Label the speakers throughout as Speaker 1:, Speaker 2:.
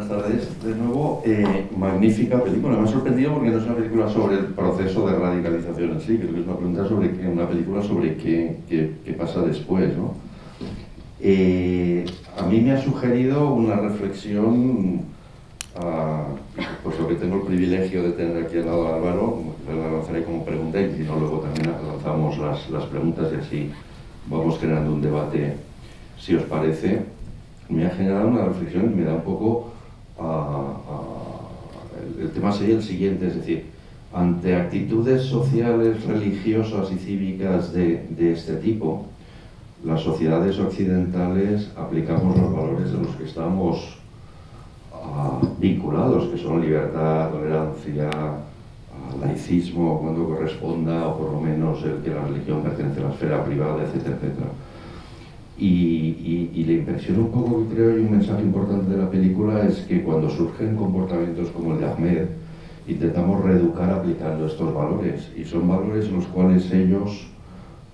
Speaker 1: buenas tardes de nuevo. Magnífica película. Me ha sorprendido porque no es una película sobre el proceso de radicalización en sí, creo que es una pregunta sobre una película sobre qué pasa después, ¿no? A mí me ha sugerido una reflexión, pues lo que tengo el privilegio de tener aquí al lado de Álvaro, la lanzaré como pregunta y si no luego también lanzamos las preguntas y así vamos generando un debate, si os parece. Me ha generado una reflexión y me da un poco... el tema sería el siguiente, es decir, ante actitudes sociales, religiosas y cívicas de este tipo, las sociedades occidentales aplicamos los valores de los que estamos vinculados, que son libertad, tolerancia, laicismo cuando corresponda, o por lo menos el que la religión pertenece a la esfera privada, etcétera, etcétera. Y la impresión un poco que creo y un mensaje importante de la película es que cuando surgen comportamientos como el de Ahmed, intentamos reeducar aplicando estos valores, y son valores en los cuales ellos,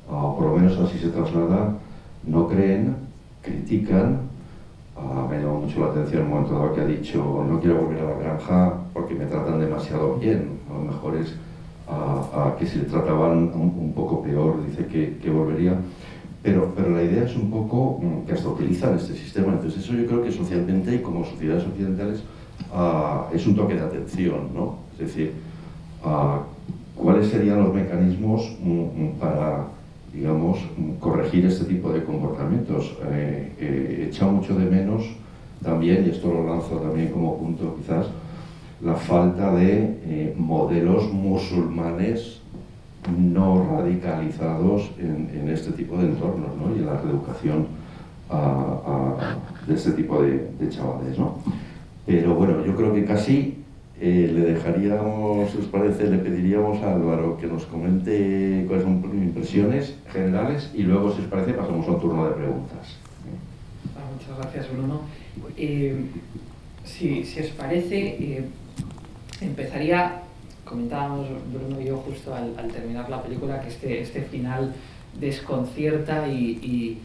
Speaker 1: por lo menos así se traslada, no creen, critican. Me llama mucho la atención el momento dado que ha dicho: no quiero volver a la granja porque me tratan demasiado bien. A lo mejor es que si le trataban un poco peor, dice que volvería. Pero la idea es un poco que hasta utilizan este sistema. Entonces eso yo creo que socialmente y como sociedades occidentales es un toque de atención, ¿no? Es decir, ¿cuáles serían los mecanismos para, digamos, corregir este tipo de comportamientos? Echa mucho de menos también, y esto lo lanzo también como punto quizás, la falta de modelos musulmanes no radicalizados en este tipo de entornos, ¿no? Y en la reeducación de este tipo de chavales, ¿no? Pero bueno, yo creo que casi le dejaríamos, si os parece, le pediríamos a Álvaro que nos comente cuáles son impresiones generales y luego, si os parece, pasamos a un turno de preguntas.
Speaker 2: Muchas gracias, Bruno. Si os parece, empezaría... Comentábamos Bruno y yo justo al terminar la película que este final desconcierta y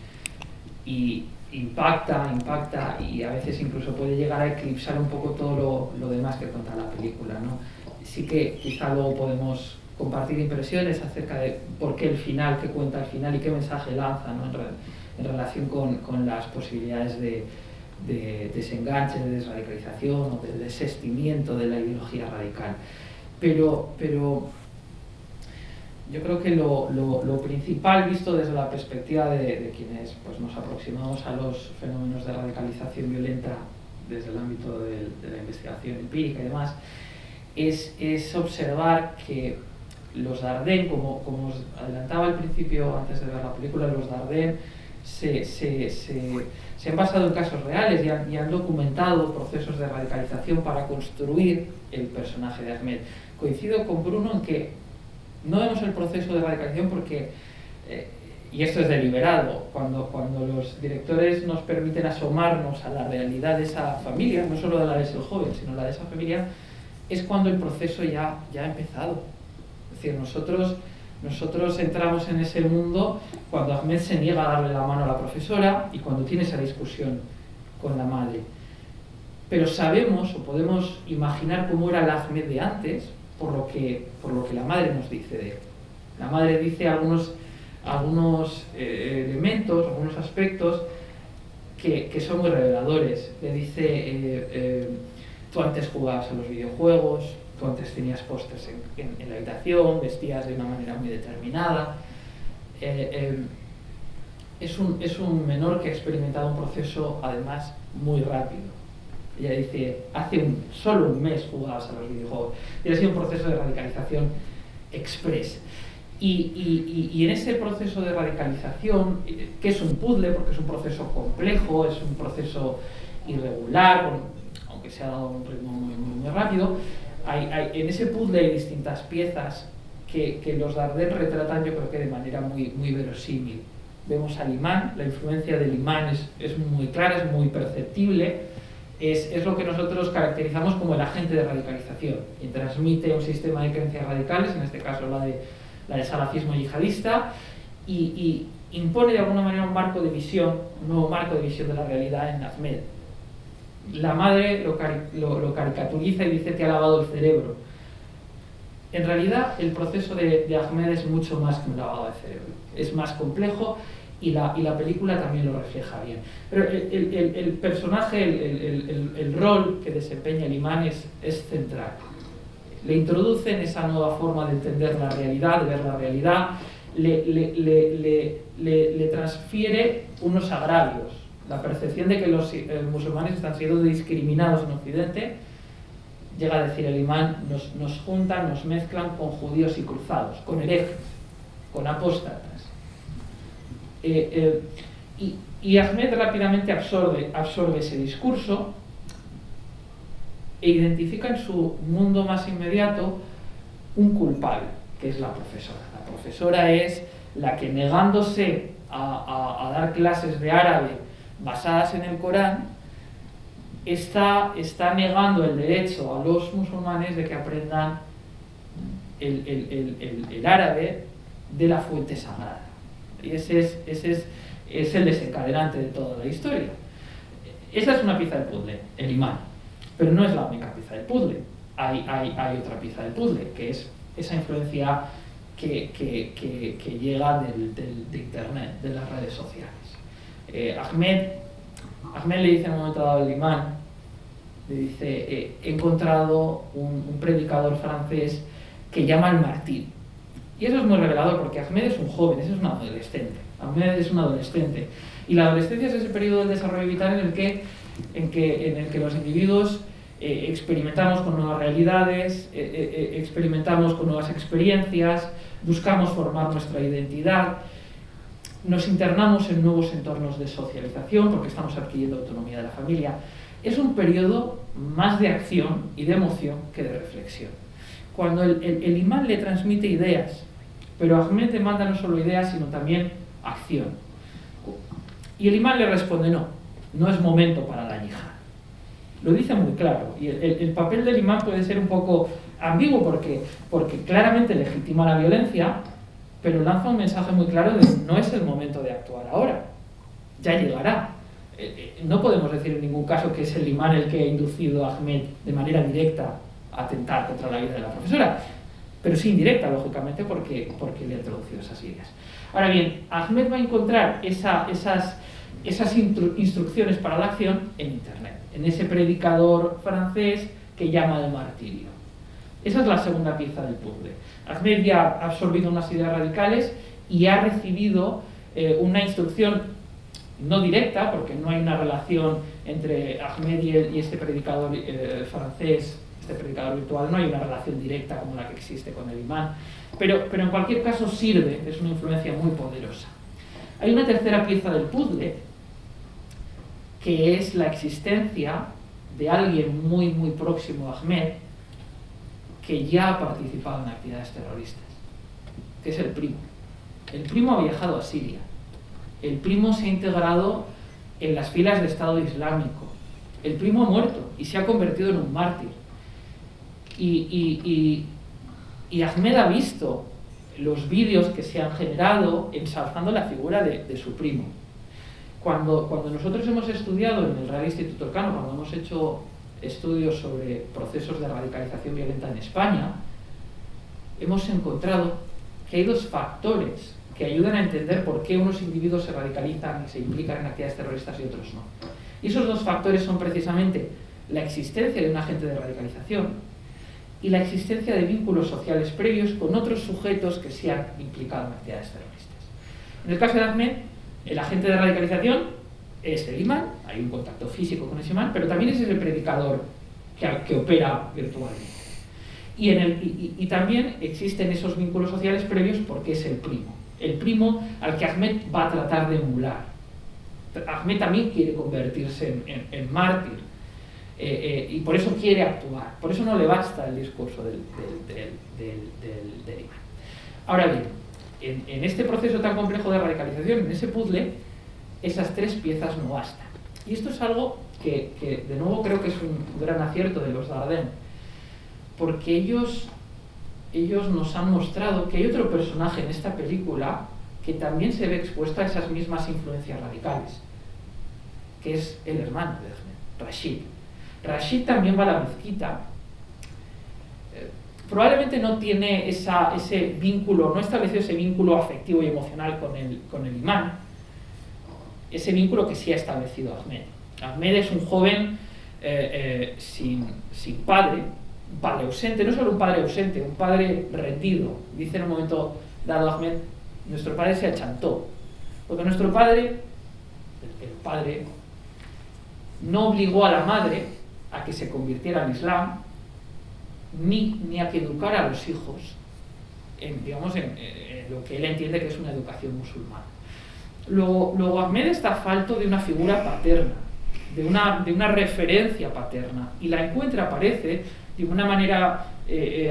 Speaker 2: impacta y a veces incluso puede llegar a eclipsar un poco todo lo demás que cuenta la película, ¿no? Sí que quizá luego podemos compartir impresiones acerca de por qué el final, qué cuenta el final y qué mensaje lanza, ¿no? en relación con las posibilidades de desenganche, de desradicalización o de desestimiento de la ideología radical. Pero yo creo que lo principal, visto desde la perspectiva de quienes pues, nos aproximamos a los fenómenos de radicalización violenta desde el ámbito de la investigación empírica y demás, es observar que los Dardenne, como os adelantaba al principio antes de ver la película, los Dardenne se han basado en casos reales y han documentado procesos de radicalización para construir el personaje de Ahmed. Coincido con Bruno en que no vemos el proceso de radicalización porque, y esto es deliberado, cuando los directores nos permiten asomarnos a la realidad de esa familia, no solo de la de ese joven, sino la de esa familia, es cuando el proceso ya ha empezado. Es decir, nosotros entramos en ese mundo cuando Ahmed se niega a darle la mano a la profesora y cuando tiene esa discusión con la madre. Pero sabemos o podemos imaginar cómo era el Ahmed de antes por lo que la madre nos dice de él. La madre dice algunos elementos, algunos aspectos que son muy reveladores. Le dice, tú antes jugabas a los videojuegos, tú antes tenías pósters en la habitación, vestías de una manera muy determinada. Es un menor que ha experimentado un proceso, además, muy rápido. Ella dice, solo un mes jugabas a los videojuegos. Y ha sido un proceso de radicalización express. Y en ese proceso de radicalización, que es un puzzle, porque es un proceso complejo, es un proceso irregular, aunque se ha dado un ritmo muy rápido, en ese puzzle hay distintas piezas que los Dardenne retratan, yo creo que de manera muy verosímil. Vemos al imán, la influencia del imán es muy clara, es muy perceptible, es lo que nosotros caracterizamos como el agente de radicalización, y transmite un sistema de creencias radicales, en este caso la del salafismo yihadista, y impone de alguna manera un nuevo marco de visión de la realidad en Ahmed. La madre lo caricaturiza y dice: te ha lavado el cerebro. En realidad, el proceso de Ahmed es mucho más que un lavado de cerebro. Es más complejo y la película también lo refleja bien. Pero el personaje, el rol que desempeña el imán es central. Le introduce en esa nueva forma de entender la realidad, de ver la realidad, le transfiere unos agravios. La percepción de que los musulmanes están siendo discriminados en Occidente, llega a decir el imán, nos juntan, nos mezclan con judíos y cruzados, con herejes, con apóstatas. Y Ahmed rápidamente absorbe ese discurso e identifica en su mundo más inmediato un culpable, que es la profesora. La profesora es la que, negándose a dar clases de árabe basadas en el Corán, está negando el derecho a los musulmanes de que aprendan el árabe de la fuente sagrada. Y ese es el desencadenante de toda la historia. Esa es una pieza del puzzle, el imán. Pero no es la única pieza del puzzle. Hay otra pieza del puzzle, que es esa influencia que llega de Internet, de las redes sociales. Ahmed le dice en un momento dado al imán, le dice: he encontrado un predicador francés que llama al martirio. Y eso es muy revelador, porque Ahmed es un joven, es un adolescente. Ahmed es un adolescente. Y la adolescencia es ese periodo del desarrollo vital en el que los individuos experimentamos con nuevas realidades, experimentamos con nuevas experiencias, buscamos formar nuestra identidad, nos internamos en nuevos entornos de socialización porque estamos adquiriendo autonomía de la familia. Es un periodo más de acción y de emoción que de reflexión. Cuando el imán le transmite ideas, pero Ahmed demanda no solo ideas, sino también acción. Y el imán le responde: no es momento para la yihad. Lo dice muy claro. Y el papel del imán puede ser un poco ambiguo porque claramente legitima la violencia, pero lanza un mensaje muy claro de: no es el momento de actuar ahora, ya llegará. No podemos decir en ningún caso que es el imán el que ha inducido a Ahmed de manera directa a atentar contra la vida de la profesora, pero sí indirecta, lógicamente, porque le ha introducido esas ideas. Ahora bien, Ahmed va a encontrar esas instrucciones para la acción en Internet, en ese predicador francés que llama al martirio. Esa es la segunda pieza del puzzle. Ahmed ya ha absorbido unas ideas radicales y ha recibido una instrucción no directa, porque no hay una relación entre Ahmed y este predicador francés, este predicador virtual, no hay una relación directa como la que existe con el imán, pero en cualquier caso sirve, es una influencia muy poderosa. Hay una tercera pieza del puzzle, que es la existencia de alguien muy próximo a Ahmed, que ya ha participado en actividades terroristas, que es el primo. El primo ha viajado a Siria. El primo se ha integrado en las filas del Estado Islámico. El primo ha muerto y se ha convertido en un mártir. Y Ahmed ha visto los vídeos que se han generado ensalzando la figura de su primo. Cuando nosotros hemos estudiado en el Real Instituto Elcano, cuando hemos hecho estudios sobre procesos de radicalización violenta en España, hemos encontrado que hay dos factores que ayudan a entender por qué unos individuos se radicalizan y se implican en actividades terroristas y otros no. Y esos dos factores son precisamente la existencia de un agente de radicalización y la existencia de vínculos sociales previos con otros sujetos que se han implicado en actividades terroristas. En el caso de Ahmed, el agente de radicalización es el imán, hay un contacto físico con ese imán, pero también es el predicador que opera virtualmente. Y también existen esos vínculos sociales previos porque es el primo al que Ahmed va a tratar de emular. Ahmed también quiere convertirse en mártir, y por eso quiere actuar, por eso no le basta el discurso del imán. Ahora bien, en este proceso tan complejo de radicalización, en ese puzzle, esas tres piezas no bastan. Y esto es algo que de nuevo creo que es un gran acierto de los Dardenne, porque ellos nos han mostrado que hay otro personaje en esta película que también se ve expuesto a esas mismas influencias radicales, que es el hermano de Ahmed. Rashid. Rashid también va a la mezquita. Probablemente no tiene ese vínculo, no ha establecido ese vínculo afectivo y emocional con el imán, ese vínculo que sí ha establecido Ahmed. Ahmed es un joven sin padre, un padre ausente, no solo un padre ausente, un padre rendido. Dice en un momento dado Ahmed, nuestro padre se achantó, porque nuestro padre, el padre, no obligó a la madre a que se convirtiera al Islam, ni a que educara a los hijos en lo que él entiende que es una educación musulmana. Luego Ahmed está falto de una figura paterna, de una referencia paterna, y la encuentra, parece, de una manera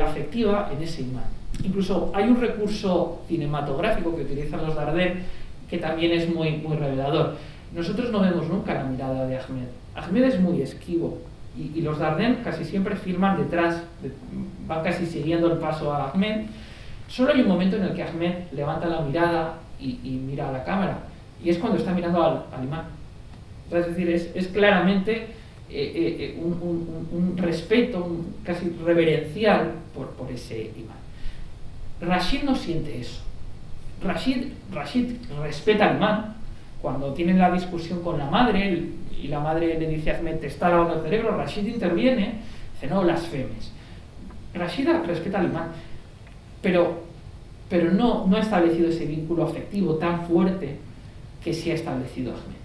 Speaker 2: afectiva en ese imán. Incluso hay un recurso cinematográfico que utilizan los Dardenne que también es muy, muy revelador. Nosotros no vemos nunca la mirada de Ahmed. Ahmed es muy esquivo, y los Dardenne casi siempre filman detrás, van casi siguiendo el paso a Ahmed. Solo hay un momento en el que Ahmed levanta la mirada y mira a la cámara, y es cuando está mirando al imán. Es decir, es claramente un respeto casi reverencial por ese imán. Rashid no siente eso. Rashid respeta al imán. Cuando tienen la discusión con la madre y la madre le dice a Ahmed, te está lavando el cerebro, Rashid interviene, dice, no blasfemes. Rashid respeta al imán, pero no ha establecido ese vínculo afectivo tan fuerte que sí ha establecido Ahmed.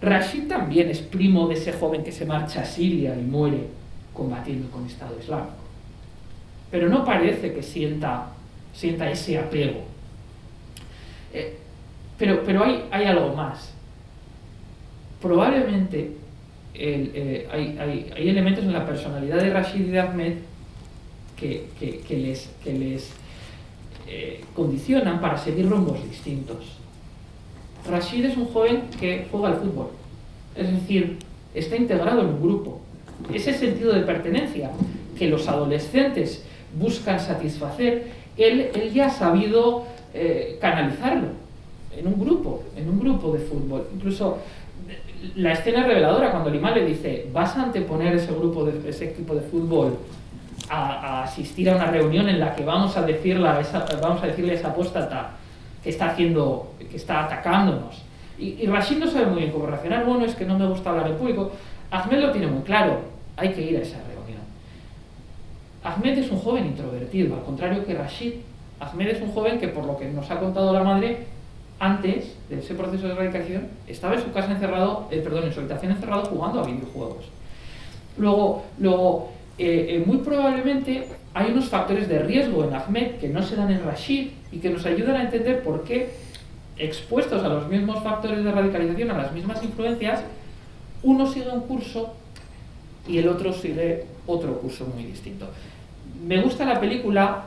Speaker 2: Rashid también es primo de ese joven que se marcha a Siria y muere combatiendo con el Estado Islámico, pero no parece que sienta ese apego. Pero hay algo más. Probablemente hay elementos en la personalidad de Rashid y de Ahmed que les condicionan para seguir rumbos distintos. Rashid es un joven que juega al fútbol, es decir, está integrado en un grupo. Ese sentido de pertenencia que los adolescentes buscan satisfacer, él ya ha sabido canalizarlo en un grupo de fútbol. Incluso la escena es reveladora cuando el imán le dice, vas a anteponer ese equipo de fútbol a asistir a una reunión en la que vamos a decirle a esa apóstata que está atacándonos. Y Rashid no sabe muy bien cómo reaccionar. Bueno, es que no me gusta hablar en público. Ahmed lo tiene muy claro, hay que ir a esa reunión. Ahmed es un joven introvertido, al contrario que Rashid. Ahmed es un joven que, por lo que nos ha contado la madre, antes de ese proceso de radicalización, estaba en su casa encerrado, en su habitación encerrado jugando a videojuegos. Luego, muy probablemente hay unos factores de riesgo en Ahmed que no se dan en Rashid y que nos ayudan a entender por qué, expuestos a los mismos factores de radicalización, a las mismas influencias, uno sigue un curso y el otro sigue otro curso muy distinto. Me gusta la película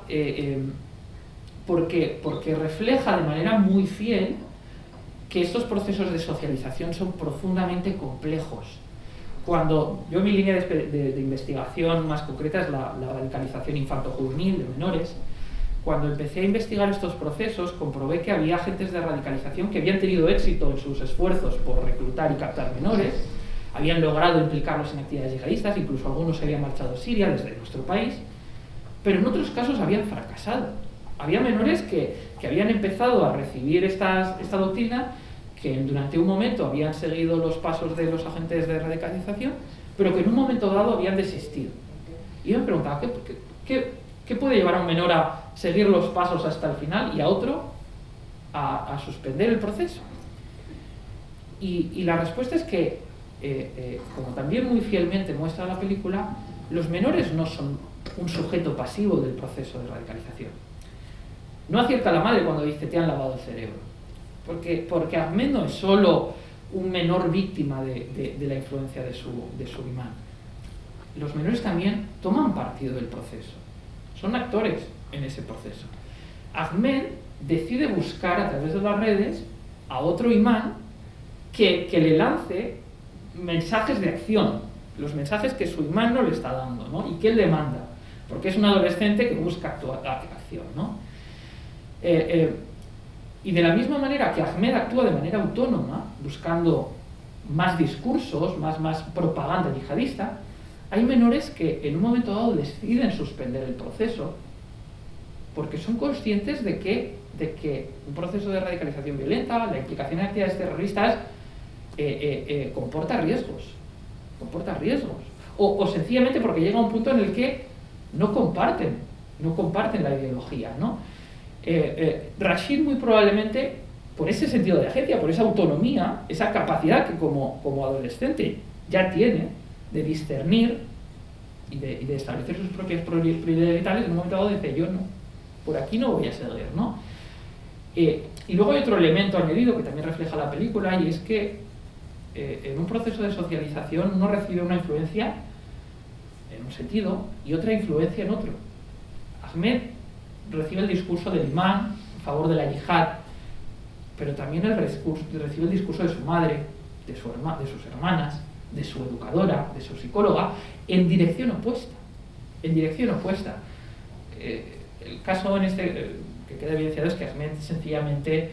Speaker 2: porque refleja de manera muy fiel que estos procesos de socialización son profundamente complejos. Cuando mi línea de investigación más concreta es la radicalización infanto-juvenil de menores, cuando empecé a investigar estos procesos comprobé que había agentes de radicalización que habían tenido éxito en sus esfuerzos por reclutar y captar menores, habían logrado implicarlos en actividades yihadistas, incluso algunos se habían marchado a Siria desde nuestro país, pero en otros casos habían fracasado. Había menores que habían empezado a recibir esta doctrina, que durante un momento habían seguido los pasos de los agentes de radicalización, pero que en un momento dado habían desistido. Y yo me preguntaba, ¿qué puede llevar a un menor a seguir los pasos hasta el final y a otro a suspender el proceso? Y la respuesta es que, como también muy fielmente muestra la película, los menores no son un sujeto pasivo del proceso de radicalización. No acierta la madre cuando dice te han lavado el cerebro, porque Ahmed no es solo un menor víctima de la influencia de su imán. Los menores también toman partido del proceso, son actores en ese proceso. Ahmed decide buscar a través de las redes a otro imán que le lance mensajes de acción, los mensajes que su imán no le está dando, ¿no? Y que él demanda, porque es un adolescente que busca acción, ¿no? Y de la misma manera que Ahmed actúa de manera autónoma, buscando más discursos, más propaganda yihadista, hay menores que en un momento dado deciden suspender el proceso porque son conscientes de que un proceso de radicalización violenta, la implicación en actividades terroristas, comporta riesgos. O sencillamente porque llega un punto en el que no comparten la ideología, ¿no? Rashid muy probablemente, por ese sentido de agencia, por esa autonomía, esa capacidad que como adolescente ya tiene de discernir y de establecer sus propias prioridades vitales, en un momento dado dice, yo no, por aquí no voy a seguir, ¿no? Y luego hay otro elemento añadido que también refleja la película, y es que en un proceso de socialización uno recibe una influencia en un sentido y otra influencia en otro. Ahmed recibe el discurso del imán en favor de la yihad, pero también recibe el discurso de su madre, de sus hermanas, de su educadora, de su psicóloga, en dirección opuesta. El caso en que queda evidenciado es que Ahmed sencillamente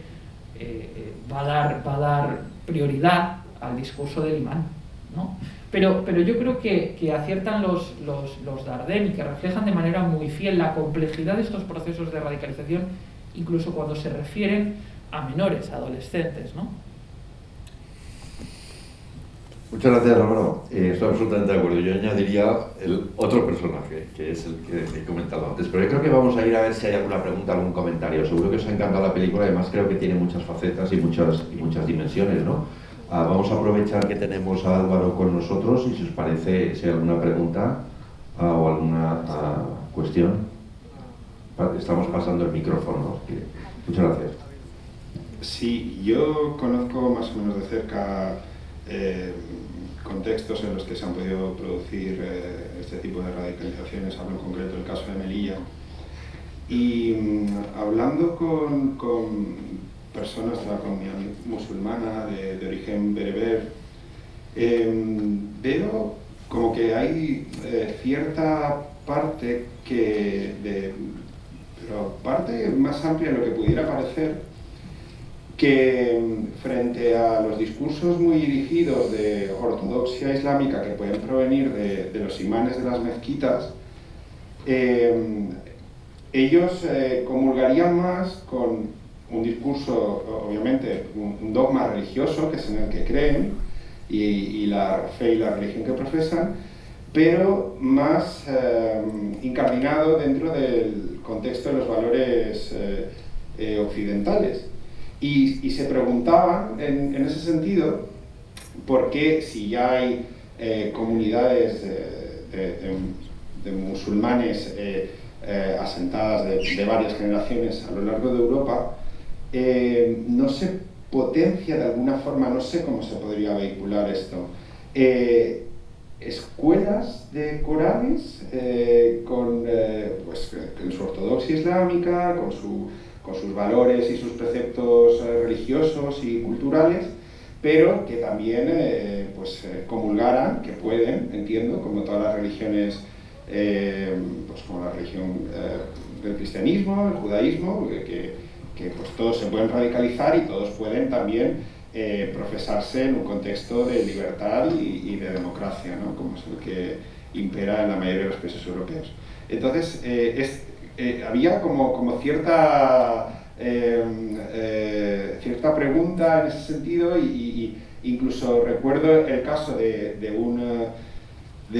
Speaker 2: va a dar prioridad al discurso del imán, ¿no? Pero yo creo que aciertan los Dardenne y que reflejan de manera muy fiel la complejidad de estos procesos de radicalización, incluso cuando se refieren a menores, a adolescentes, ¿no?
Speaker 1: Muchas gracias, Álvaro. Estoy absolutamente de acuerdo. Yo añadiría el otro personaje, que es el que he comentado antes. Pero yo creo que vamos a ir a ver si hay alguna pregunta, algún comentario. Seguro que os ha encantado la película, además creo que tiene muchas facetas y muchas dimensiones, ¿no? Vamos a aprovechar que tenemos a Álvaro con nosotros y si os parece, si hay alguna pregunta o alguna cuestión. Estamos pasando el micrófono. Muchas gracias.
Speaker 3: Sí, yo conozco más o menos de cerca contextos en los que se han podido producir este tipo de radicalizaciones. Hablo en concreto del caso de Melilla. Y hablando con personas de la comunidad musulmana de origen bereber, veo como que hay cierta parte pero parte más amplia de lo que pudiera parecer, que frente a los discursos muy dirigidos de ortodoxia islámica que pueden provenir de los imanes de las mezquitas, ellos comulgarían más con un discurso, obviamente, un dogma religioso, que es en el que creen, y la fe y la religión que profesan, pero más incardinado dentro del contexto de los valores occidentales. Y se preguntaban, en ese sentido, por qué, si ya hay comunidades de musulmanes asentadas de varias generaciones a lo largo de Europa, no se potencia de alguna forma, no sé cómo se podría vehicular esto, escuelas de Coranes con su ortodoxia islámica, con sus valores y sus preceptos religiosos y culturales, pero que también comulgaran, que pueden, entiendo, como todas las religiones, como la religión del cristianismo, el judaísmo, que todos se pueden radicalizar y todos pueden también profesarse en un contexto de libertad y de democracia, ¿no? Como es el que impera en la mayoría de los países europeos. Entonces, había como cierta pregunta en ese sentido, y incluso recuerdo el caso de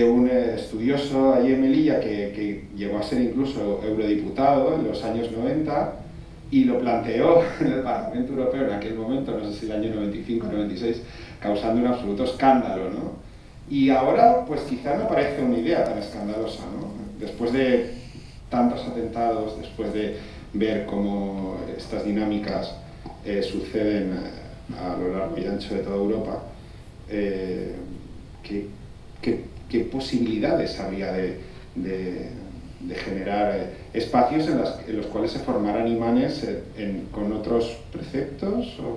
Speaker 3: un estudioso allí en Melilla que llegó a ser incluso eurodiputado en los años 90, y lo planteó en el Parlamento Europeo en aquel momento, no sé si el año 95 o 96, causando un absoluto escándalo, ¿no? Y ahora, pues quizá no parece una idea tan escandalosa, ¿no? Después de tantos atentados, después de ver cómo estas dinámicas suceden a lo largo y ancho de toda Europa, ¿qué posibilidades habría de generar espacios en los cuales se formaran imanes con otros preceptos o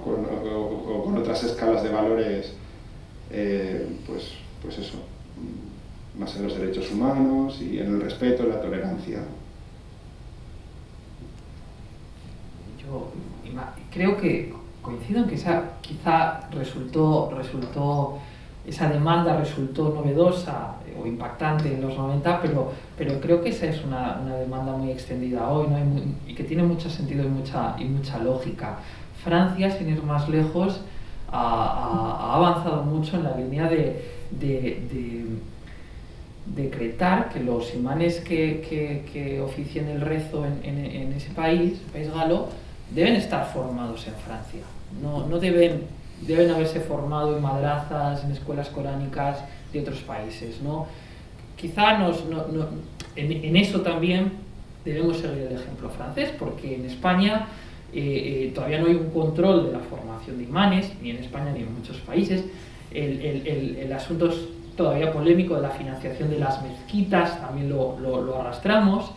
Speaker 3: con otras escalas de valores, pues eso, más en los derechos humanos y en el respeto, en la tolerancia?
Speaker 2: Yo creo que coincido en que esa demanda resultó novedosa o impactante en los 90, pero creo que esa es una demanda muy extendida hoy, ¿no? Y que tiene mucho sentido y mucha lógica. Francia, sin ir más lejos, ha avanzado mucho en la línea de decretar que los imanes que oficien el rezo en ese país, el país galo, deben estar formados en Francia. No deben haberse formado en madrazas, en escuelas coránicas de otros países, ¿no? Quizá en eso también debemos seguir el ejemplo francés, porque en España todavía no hay un control de la formación de imanes, ni en España ni en muchos países. El asunto es todavía polémico de la financiación de las mezquitas, también lo arrastramos.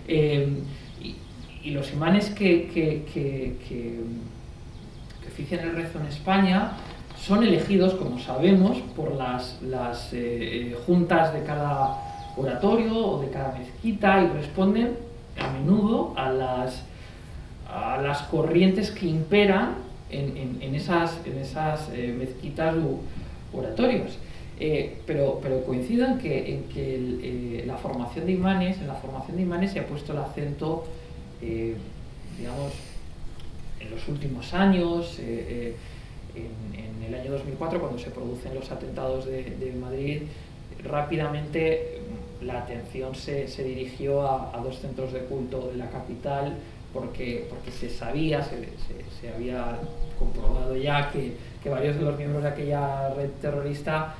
Speaker 2: Y los imanes que ofician el rezo en España son elegidos, como sabemos, por las juntas de cada oratorio o de cada mezquita, y responden a menudo a las corrientes que imperan en esas mezquitas u oratorios. Pero coincido en que en la formación de imanes se ha puesto el acento, digamos, en los últimos años, en el año 2004, cuando se producen los atentados de Madrid, rápidamente la atención se dirigió a dos centros de culto de la capital, porque se sabía, se había comprobado ya que varios de los miembros de aquella red terrorista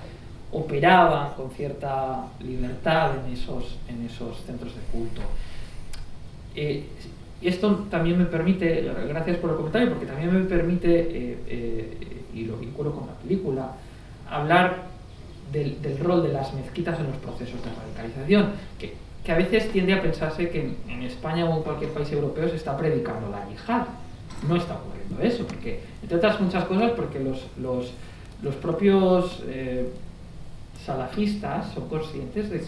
Speaker 2: operaban con cierta libertad en esos centros de culto. Y esto también me permite, gracias por el comentario, porque también me permite, y lo vinculo con la película, hablar del rol de las mezquitas en los procesos de radicalización, que a veces tiende a pensarse que en España o en cualquier país europeo se está predicando la yihad. No está ocurriendo eso, porque, entre otras muchas cosas, porque los propios salafistas son conscientes de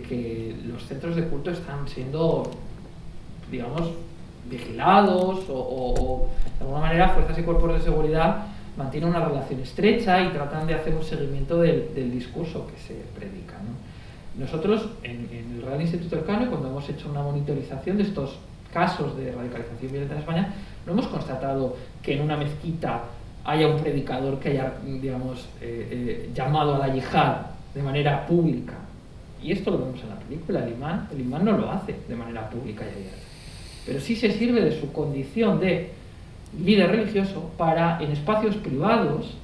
Speaker 2: que los centros de culto están siendo, digamos, vigilados o de alguna manera fuerzas y cuerpos de seguridad mantienen una relación estrecha y tratan de hacer un seguimiento del discurso que se predica, ¿no? Nosotros en el Real Instituto Elcano, cuando hemos hecho una monitorización de estos casos de radicalización violenta en España, no hemos constatado que en una mezquita haya un predicador que haya, digamos, llamado a la yihad de manera pública. Y esto lo vemos en la película. El imán no lo hace de manera pública y abierta, pero sí se sirve de su condición de líder religioso para, en espacios privados,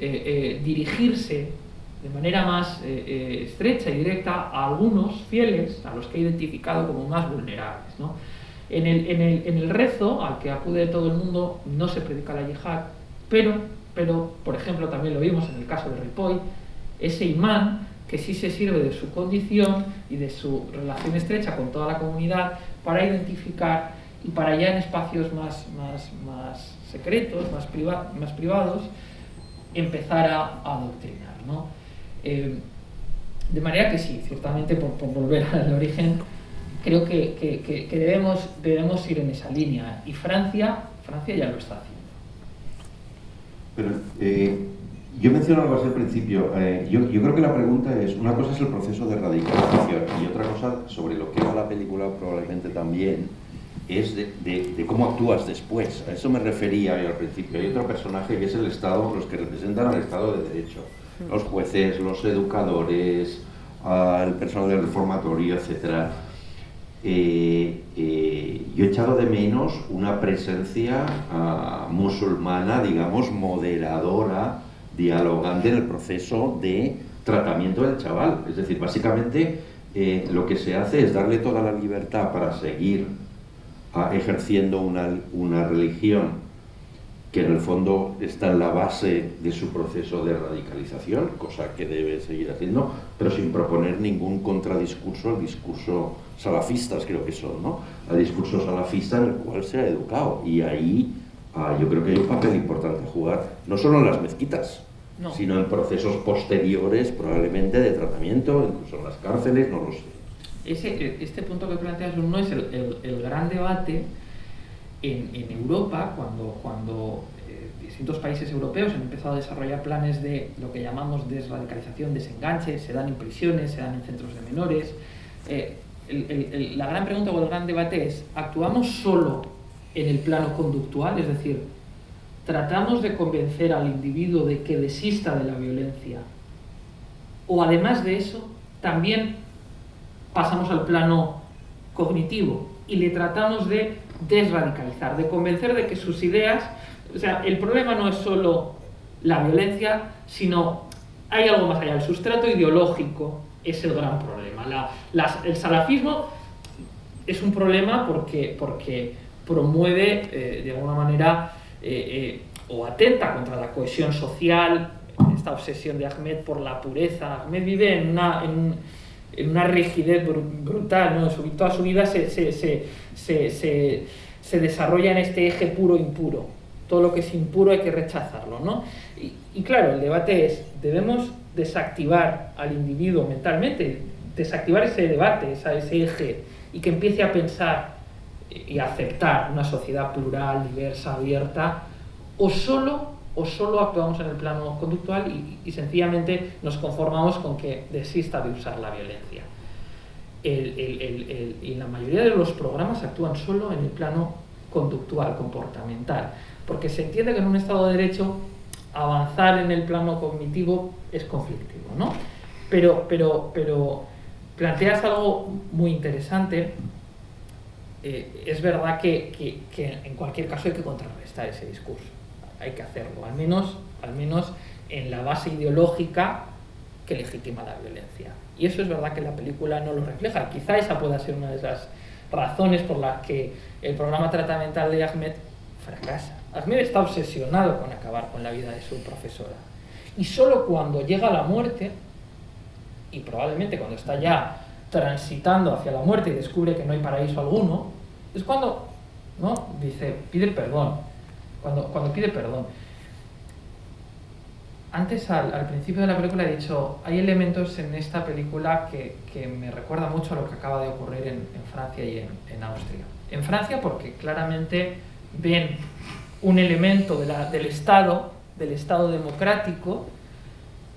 Speaker 2: dirigirse de manera más estrecha y directa a algunos fieles, a los que ha identificado como más vulnerables, ¿no? En el rezo al que acude todo el mundo no se predica la yihad, pero por ejemplo, también lo vimos en el caso de Ripoll, ese imán que sí se sirve de su condición y de su relación estrecha con toda la comunidad para identificar y para ya en espacios más secretos, más privados, empezar a adoctrinar, ¿no? De manera que sí, ciertamente, por volver al origen, creo que debemos ir en esa línea, y Francia ya lo está haciendo.
Speaker 1: Pero yo menciono algo así al principio. Yo creo que la pregunta es, una cosa es el proceso de radicalización y otra cosa, sobre lo que va la película probablemente también, es de cómo actúas después. A eso me refería yo al principio. Hay otro personaje que es el Estado, los que representan al Estado de Derecho, los jueces, los educadores, el personal del reformatorio, etc. Yo he echado de menos una presencia musulmana, digamos, moderadora, dialogante en el proceso de tratamiento del chaval. Es decir, básicamente lo que se hace es darle toda la libertad para seguir ejerciendo una religión que en el fondo está en la base de su proceso de radicalización, cosa que debe seguir haciendo, pero sin proponer ningún contradiscurso al discurso salafistas, creo que son, ¿no? Al discurso salafista en el cual se ha educado. Y ahí yo creo que hay un papel importante a jugar, no solo en las mezquitas,
Speaker 2: no,
Speaker 1: sino en procesos posteriores, probablemente, de tratamiento, incluso en las cárceles, no lo sé.
Speaker 2: Este punto que planteas no es el gran debate, en Europa, cuando distintos países europeos han empezado a desarrollar planes de lo que llamamos desradicalización, desenganche, se dan en prisiones, se dan en centros de menores. La gran pregunta o el gran debate es, ¿actuamos solo en el plano conductual? Es decir, ¿tratamos de convencer al individuo de que desista de la violencia? O además de eso, también pasamos al plano cognitivo y le tratamos de desradicalizar, de convencer de que sus ideas... O sea, el problema no es solo la violencia, sino hay algo más allá. El sustrato ideológico es el gran problema. El salafismo es un problema porque promueve, de alguna manera, o atenta contra la cohesión social, esta obsesión de Ahmed por la pureza. Ahmed vive en una rigidez brutal, ¿no? Toda su vida se desarrolla en este eje puro-impuro. Todo lo que es impuro hay que rechazarlo, ¿no? Y claro, el debate es, ¿debemos desactivar al individuo mentalmente? Desactivar ese debate, ese eje, y que empiece a pensar y a aceptar una sociedad plural, diversa, abierta, o solo actuamos en el plano conductual y sencillamente nos conformamos con que desista de usar la violencia. Y la mayoría de los programas actúan solo en el plano conductual, comportamental, porque se entiende que en un Estado de Derecho avanzar en el plano cognitivo es conflictivo, ¿no? Pero planteas algo muy interesante. Es verdad que en cualquier caso hay que contrarrestar ese discurso, hay que hacerlo, al menos en la base ideológica que legitima la violencia. Y eso es verdad que la película no lo refleja. Quizá esa pueda ser una de las razones por las que el programa tratamental de Ahmed fracasa. Ahmed está obsesionado con acabar con la vida de su profesora. Y solo cuando llega la muerte, y probablemente cuando está ya transitando hacia la muerte y descubre que no hay paraíso alguno, es cuando, ¿no?, dice, pide perdón. Cuando pide perdón. Antes, al principio de la película, he dicho, hay elementos en esta película que me recuerda mucho a lo que acaba de ocurrir en Francia y en Austria. En Francia porque claramente ven un elemento del Estado democrático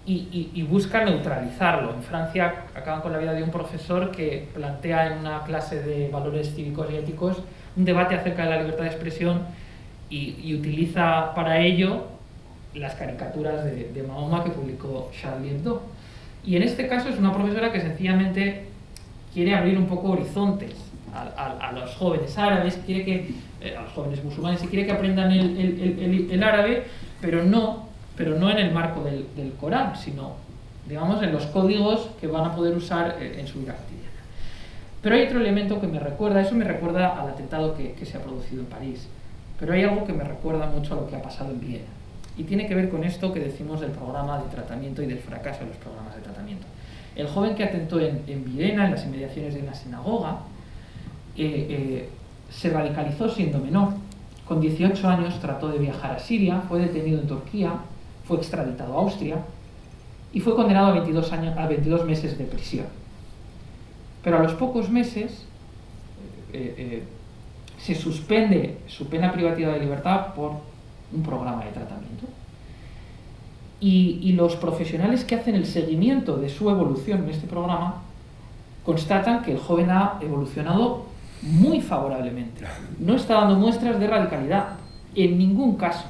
Speaker 2: y buscan neutralizarlo. En Francia acaban con la vida de un profesor que plantea en una clase de valores cívicos y éticos un debate acerca de la libertad de expresión y utiliza para ello las caricaturas de Mahoma que publicó Charlie Hebdo. Y en este caso es una profesora que sencillamente quiere abrir un poco horizontes a los jóvenes árabes, a los jóvenes musulmanes, y quiere que aprendan el árabe, pero no en el marco del Corán, sino, digamos, en los códigos que van a poder usar en su vida cotidiana. Pero hay otro elemento que me recuerda al atentado que se ha producido en París, pero hay algo que me recuerda mucho a lo que ha pasado en Viena. Y tiene que ver con esto que decimos del programa de tratamiento y del fracaso de los programas de tratamiento. El joven que atentó en Viena, en las inmediaciones de una sinagoga, se radicalizó siendo menor. Con 18 años trató de viajar a Siria, fue detenido en Turquía, fue extraditado a Austria y fue condenado a 22 meses de prisión. Pero a los pocos meses se suspende su pena privativa de libertad por un programa de tratamiento. Y los profesionales que hacen el seguimiento de su evolución en este programa constatan que el joven ha evolucionado muy favorablemente. No está dando muestras de radicalidad, en ningún caso.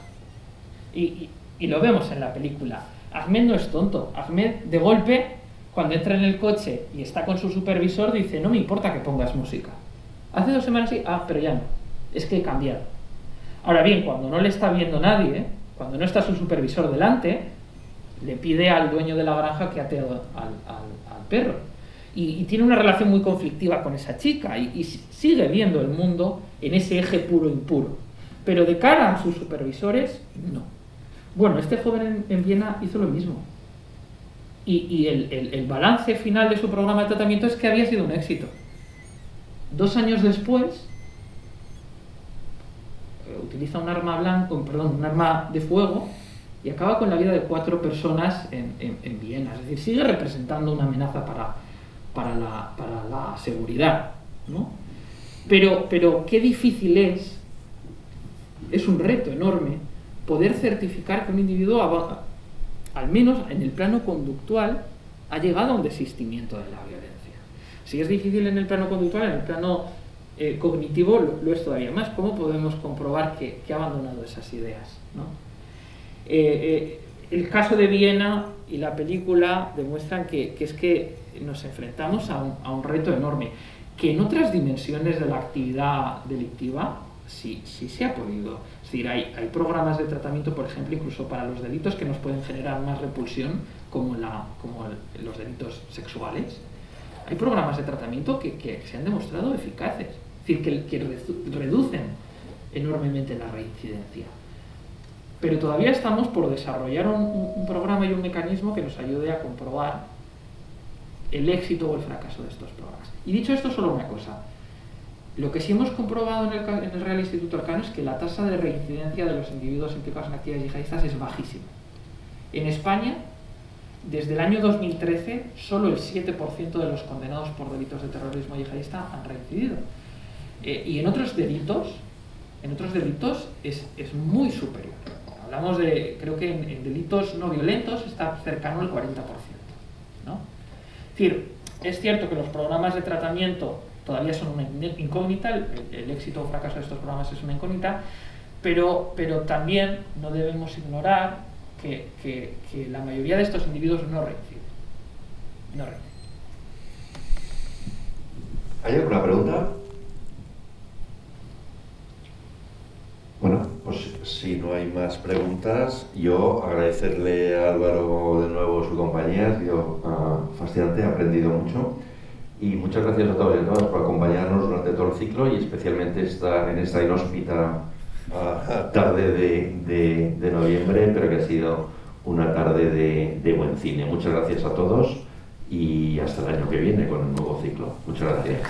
Speaker 2: Y lo vemos en la película. Ahmed no es tonto. Ahmed, de golpe, cuando entra en el coche y está con su supervisor, dice, no me importa que pongas música. Hace 2 semanas sí, pero ya no. Es que he cambiado. Ahora bien, cuando no le está viendo nadie, cuando no está su supervisor delante, le pide al dueño de la granja que atee al perro. Y tiene una relación muy conflictiva con esa chica y sigue viendo el mundo en ese eje puro-impuro. Pero de cara a sus supervisores, no. Bueno, este joven en Viena hizo lo mismo. Y el balance final de su programa de tratamiento es que había sido un éxito. 2 años después, utiliza un arma de fuego y acaba con la vida de 4 personas en Viena. Es decir, sigue representando una amenaza para la seguridad, ¿no? Pero qué difícil es es un reto enorme poder certificar que un individuo, al menos en el plano conductual, ha llegado a un desistimiento de la violencia. Si es difícil en el plano conductual, en el plano cognitivo lo es todavía más. ¿Cómo podemos comprobar que ha abandonado esas ideas, ¿no? El caso de Viena y la película demuestran que es que nos enfrentamos a un reto enorme, que en otras dimensiones de la actividad delictiva sí se ha podido. Es decir, hay programas de tratamiento, por ejemplo, incluso para los delitos que nos pueden generar más repulsión, como los delitos sexuales. Hay programas de tratamiento que se han demostrado eficaces, es decir, que reducen enormemente la reincidencia. Pero todavía estamos por desarrollar un programa y un mecanismo que nos ayude a comprobar el éxito o el fracaso de estos programas. Y dicho esto, solo una cosa. Lo que sí hemos comprobado en el Real Instituto Elcano es que la tasa de reincidencia de los individuos implicados en actividades yihadistas es bajísima. En España, desde el año 2013, solo el 7% de los condenados por delitos de terrorismo yihadista han reincidido. Y en otros delitos es muy superior. Hablamos creo que en delitos no violentos está cercano al 40%, ¿no? Es decir, es cierto que los programas de tratamiento todavía son una incógnita, el éxito o fracaso de estos programas es una incógnita, pero también no debemos ignorar que la mayoría de estos individuos no reinciden.
Speaker 1: ¿Hay alguna pregunta? Bueno, pues si no hay más preguntas, yo agradecerle a Álvaro de nuevo su compañía, ha sido fascinante, he aprendido mucho. Y muchas gracias a todos y a todas por acompañarnos durante todo el ciclo y especialmente en esta inhóspita tarde de noviembre, pero que ha sido una tarde de buen cine. Muchas gracias a todos y hasta el año que viene con el nuevo ciclo. Muchas gracias.